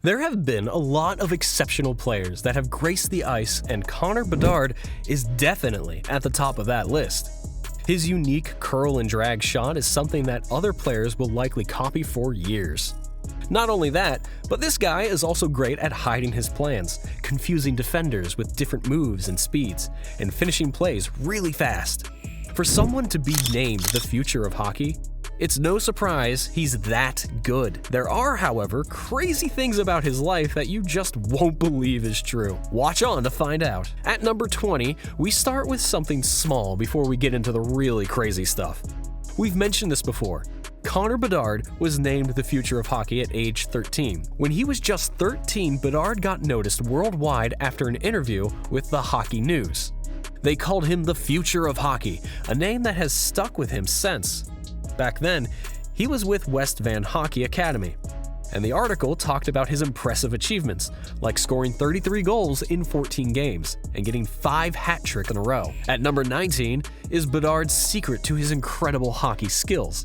There have been a lot of exceptional players that have graced the ice, and Connor Bedard is definitely at the top of that list. His unique curl and drag shot is something that other players will likely copy for years. Not only that, but this guy is also great at hiding his plans, confusing defenders with different moves and speeds, and finishing plays really fast. For someone to be named the future of hockey, it's no surprise he's that good. There are, however, crazy things about his life that you just won't believe is true. Watch on to find out. At number 20, we start with something small before we get into the really crazy stuff. We've mentioned this before. Connor Bedard was named the future of hockey at age 13. When he was just 13, Bedard got noticed worldwide after an interview with the Hockey News. They called him the future of hockey, a name that has stuck with him since. Back then, he was with West Van Hockey Academy, and the article talked about his impressive achievements, like scoring 33 goals in 14 games and getting 5 hat tricks in a row. At number 19 is Bedard's secret to his incredible hockey skills.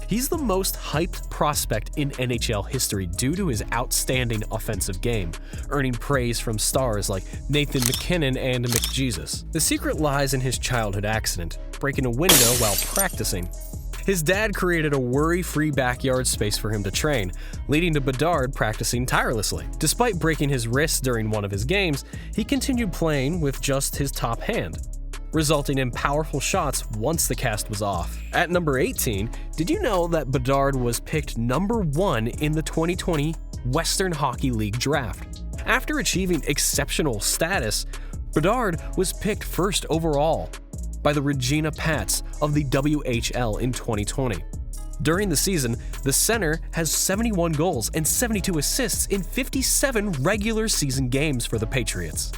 He's the most hyped prospect in NHL history due to his outstanding offensive game, earning praise from stars like Nathan MacKinnon and McJesus. The secret lies in his childhood accident, breaking a window while practicing. His dad created a worry-free backyard space for him to train, leading to Bedard practicing tirelessly. Despite breaking his wrist during one of his games, he continued playing with just his top hand, resulting in powerful shots once the cast was off. At number 18, did you know that Bedard was picked number 1 in the 2020 Western Hockey League draft? After achieving exceptional status, Bedard was picked first overall by the Regina Pats of the WHL in 2020. During the season, the center has 71 goals and 72 assists in 57 regular season games for the Patriots.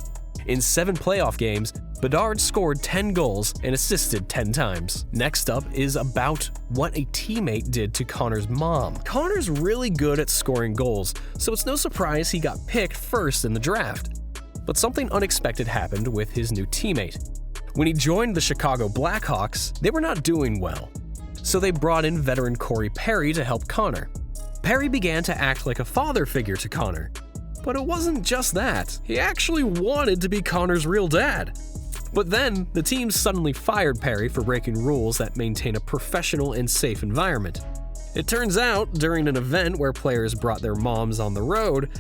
In 7 playoff games, Bedard scored 10 goals and assisted 10 times. Next up is about what a teammate did to Connor's mom. Connor's really good at scoring goals, so it's no surprise he got picked first in the draft. But something unexpected happened with his new teammate. When he joined the Chicago Blackhawks, they were not doing well, so they brought in veteran Corey Perry to help Connor. Perry began to act like a father figure to Connor, but it wasn't just that. He actually wanted to be Connor's real dad. But then, the team suddenly fired Perry for breaking rules that maintain a professional and safe environment. It turns out, during an event where players brought their moms on the road,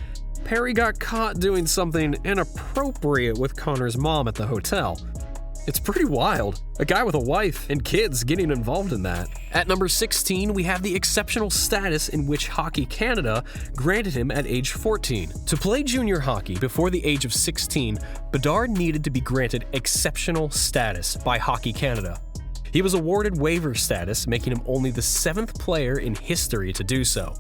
Perry got caught doing something inappropriate with Connor's mom at the hotel. It's pretty wild. A guy with a wife and kids getting involved in that. At number 16, we have the exceptional status in which Hockey Canada granted him at age 14. To play junior hockey before the age of 16, Bedard needed to be granted exceptional status by Hockey Canada. He was awarded waiver status, making him only the 7th player in history to do so.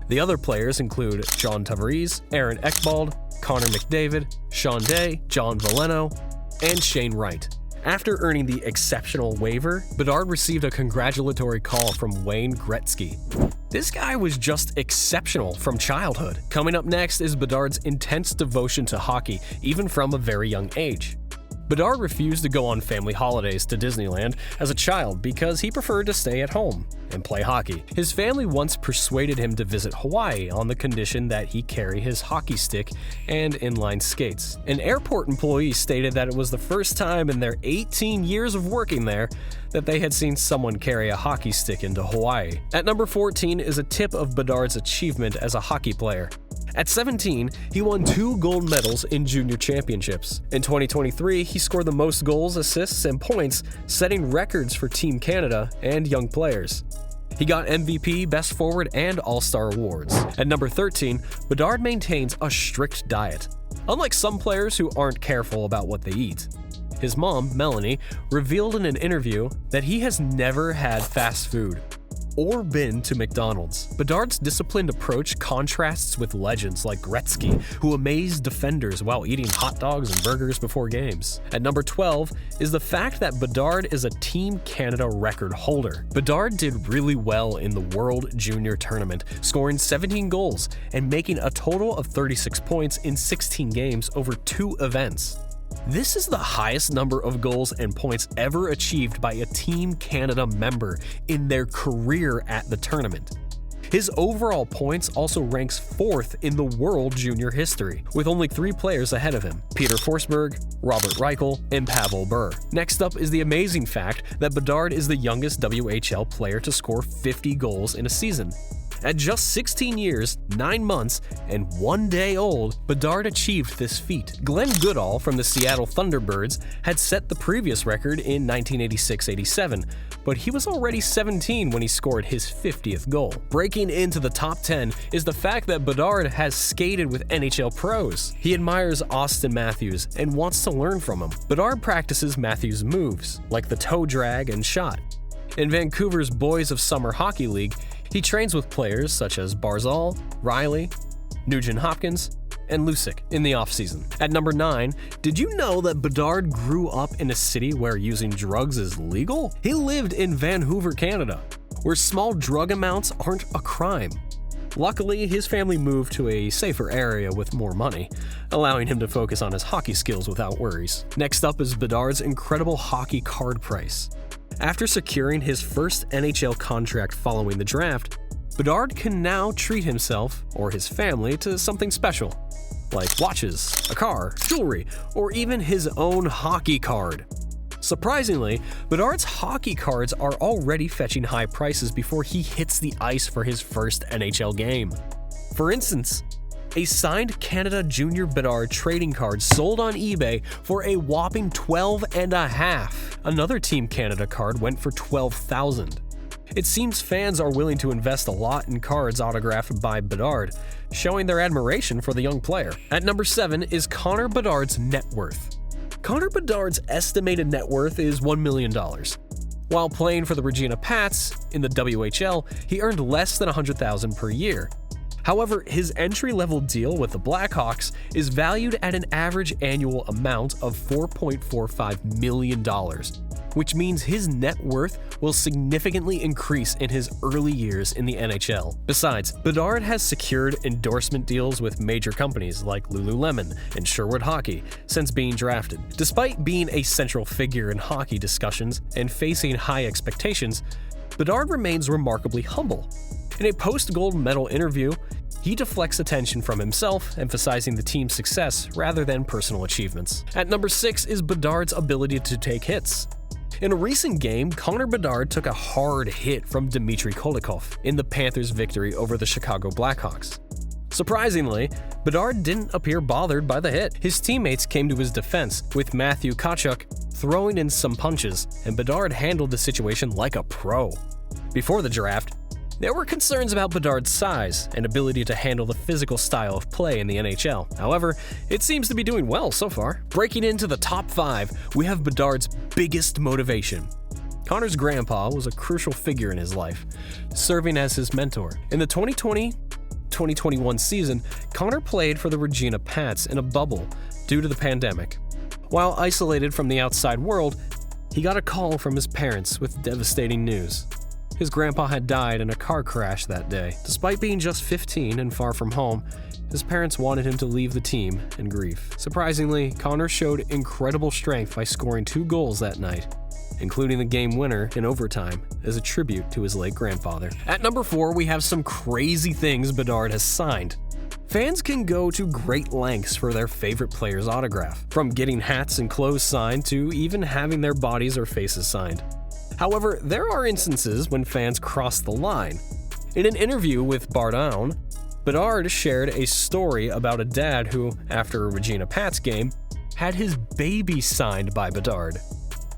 The other players include John Tavares, Aaron Ekbald, Connor McDavid, Sean Day, John Valeno, and Shane Wright. After earning the exceptional waiver, Bedard received a congratulatory call from Wayne Gretzky. This guy was just exceptional from childhood. Coming up next is Bedard's intense devotion to hockey, even from a very young age. Bedard refused to go on family holidays to Disneyland as a child because he preferred to stay at home and play hockey. His family once persuaded him to visit Hawaii on the condition that he carry his hockey stick and inline skates. An airport employee stated that it was the first time in their 18 years of working there that they had seen someone carry a hockey stick into Hawaii. At number 14 is a tip of Bedard's achievement as a hockey player. At 17, he won 2 gold medals in junior championships. In 2023, he scored the most goals, assists, and points, setting records for Team Canada and young players. He got MVP, Best Forward, and All-Star awards. At number 13, Bedard maintains a strict diet, unlike some players who aren't careful about what they eat. His mom, Melanie, revealed in an interview that he has never had fast food or been to McDonald's. Bedard's disciplined approach contrasts with legends like Gretzky, who amazed defenders while eating hot dogs and burgers before games. At number 12 is the fact that Bedard is a Team Canada record holder. Bedard did really well in the World Junior Tournament, scoring 17 goals and making a total of 36 points in 16 games over 2 events. This is the highest number of goals and points ever achieved by a Team Canada member in their career at the tournament. His overall points also ranks 4th in the world junior history, with only 3 players ahead of him: Peter Forsberg, Robert Reichel, and Pavel Bure. Next up is the amazing fact that Bedard is the youngest WHL player to score 50 goals in a season. At just 16 years, 9 months, and 1 day old, Bedard achieved this feat. Glenn Goodall from the Seattle Thunderbirds had set the previous record in 1986-87, but he was already 17 when he scored his 50th goal. Breaking into the top 10 is the fact that Bedard has skated with NHL pros. He admires Austin Matthews and wants to learn from him. Bedard practices Matthews' moves, like the toe drag and shot. In Vancouver's Boys of Summer Hockey League, he trains with players such as Barzal, Riley, Nugent-Hopkins, and Lucic in the offseason. At number 9, did you know that Bedard grew up in a city where using drugs is legal? He lived in Vancouver, Canada, where small drug amounts aren't a crime. Luckily, his family moved to a safer area with more money, allowing him to focus on his hockey skills without worries. Next up is Bedard's incredible hockey card price. After securing his first NHL contract following the draft, Bedard can now treat himself or his family to something special, like watches, a car, jewelry, or even his own hockey card. Surprisingly, Bedard's hockey cards are already fetching high prices before he hits the ice for his first NHL game. For instance, a signed Canada Junior Bedard trading card sold on eBay for a whopping $12.5. Another Team Canada card went for $12,000. It seems fans are willing to invest a lot in cards autographed by Bedard, showing their admiration for the young player. At number 7 is Connor Bedard's net worth. Connor Bedard's estimated net worth is $1 million. While playing for the Regina Pats in the WHL, he earned less than $100,000 per year. However, his entry-level deal with the Blackhawks is valued at an average annual amount of $4.45 million, which means his net worth will significantly increase in his early years in the NHL. Besides, Bedard has secured endorsement deals with major companies like Lululemon and Sherwood Hockey since being drafted. Despite being a central figure in hockey discussions and facing high expectations, Bedard remains remarkably humble. In a post-gold medal interview, he deflects attention from himself, emphasizing the team's success rather than personal achievements. At number 6 is Bedard's ability to take hits. In a recent game, Connor Bedard took a hard hit from Dmitry Kolikov in the Panthers' victory over the Chicago Blackhawks. Surprisingly, Bedard didn't appear bothered by the hit. His teammates came to his defense, with Matthew Tkachuk throwing in some punches, and Bedard handled the situation like a pro. Before the draft, there were concerns about Bedard's size and ability to handle the physical style of play in the NHL. However, it seems to be doing well so far. Breaking into the top 5, we have Bedard's biggest motivation. Connor's grandpa was a crucial figure in his life, serving as his mentor. In the 2020-2021 season, Connor played for the Regina Pats in a bubble due to the pandemic. While isolated from the outside world, he got a call from his parents with devastating news. His grandpa had died in a car crash that day. Despite being just 15 and far from home, his parents wanted him to leave the team in grief. Surprisingly, Connor showed incredible strength by scoring 2 goals that night, including the game winner in overtime, as a tribute to his late grandfather. At number 4, we have some crazy things Bedard has signed. Fans can go to great lengths for their favorite player's autograph, from getting hats and clothes signed to even having their bodies or faces signed. However, there are instances when fans cross the line. In an interview with BEDARD, Bedard shared a story about a dad who, after a Regina Pats game, had his baby signed by Bedard.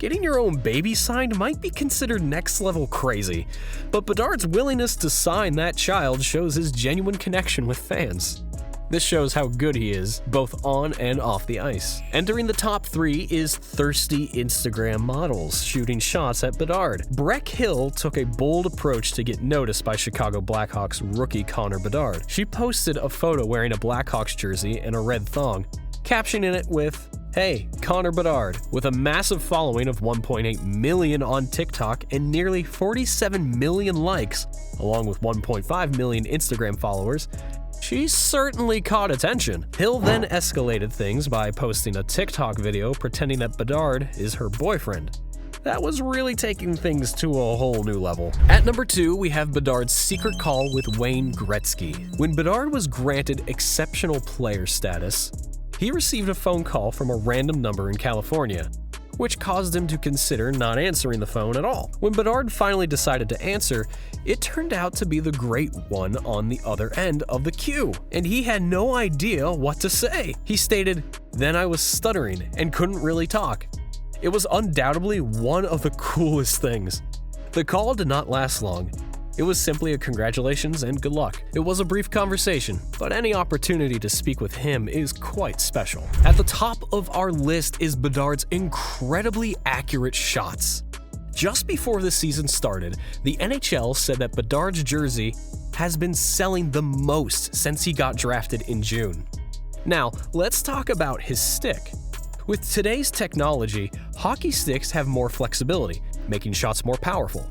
Getting your own baby signed might be considered next-level crazy, but Bedard's willingness to sign that child shows his genuine connection with fans. This shows how good he is, both on and off the ice. Entering the top 3 is thirsty Instagram models shooting shots at Bedard. Breck Hill took a bold approach to get noticed by Chicago Blackhawks rookie Connor Bedard. She posted a photo wearing a Blackhawks jersey and a red thong, captioning it with, "Hey, Connor Bedard." With a massive following of 1.8 million on TikTok and nearly 47 million likes, along with 1.5 million Instagram followers, she certainly caught attention. Hill then escalated things by posting a TikTok video pretending that Bedard is her boyfriend. that was really taking things to a whole new level. At number 2, we have Bedard's secret call with Wayne Gretzky. When Bedard was granted exceptional player status, he received a phone call from a random number in California, which caused him to consider not answering the phone at all. When Bedard finally decided to answer, it turned out to be the great one on the other end of the queue, and he had no idea what to say. He stated, "Then I was stuttering and couldn't really talk." It was undoubtedly one of the coolest things. The call did not last long. It was simply a congratulations and good luck. It was a brief conversation, but any opportunity to speak with him is quite special. At the top of our list is Bedard's incredibly accurate shots. Just before the season started, the NHL said that Bedard's jersey has been selling the most since he got drafted in June. Now, let's talk about his stick. With today's technology, hockey sticks have more flexibility, making shots more powerful.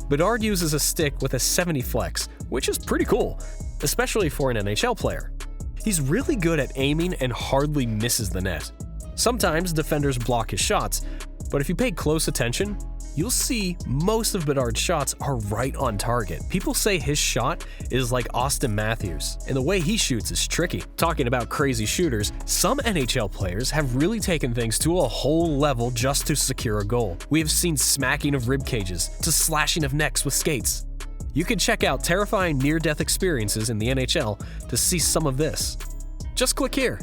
Bedard uses a stick with a 70 flex, which is pretty cool, especially for an NHL player. He's really good at aiming and hardly misses the net. Sometimes defenders block his shots, but if you pay close attention, you'll see most of Bedard's shots are right on target. People say his shot is like Austin Matthews, and the way he shoots is tricky. Talking about crazy shooters, some NHL players have really taken things to a whole level just to secure a goal. We have seen smacking of rib cages to slashing of necks with skates. You can check out terrifying near-death experiences in the NHL to see some of this. Just click here.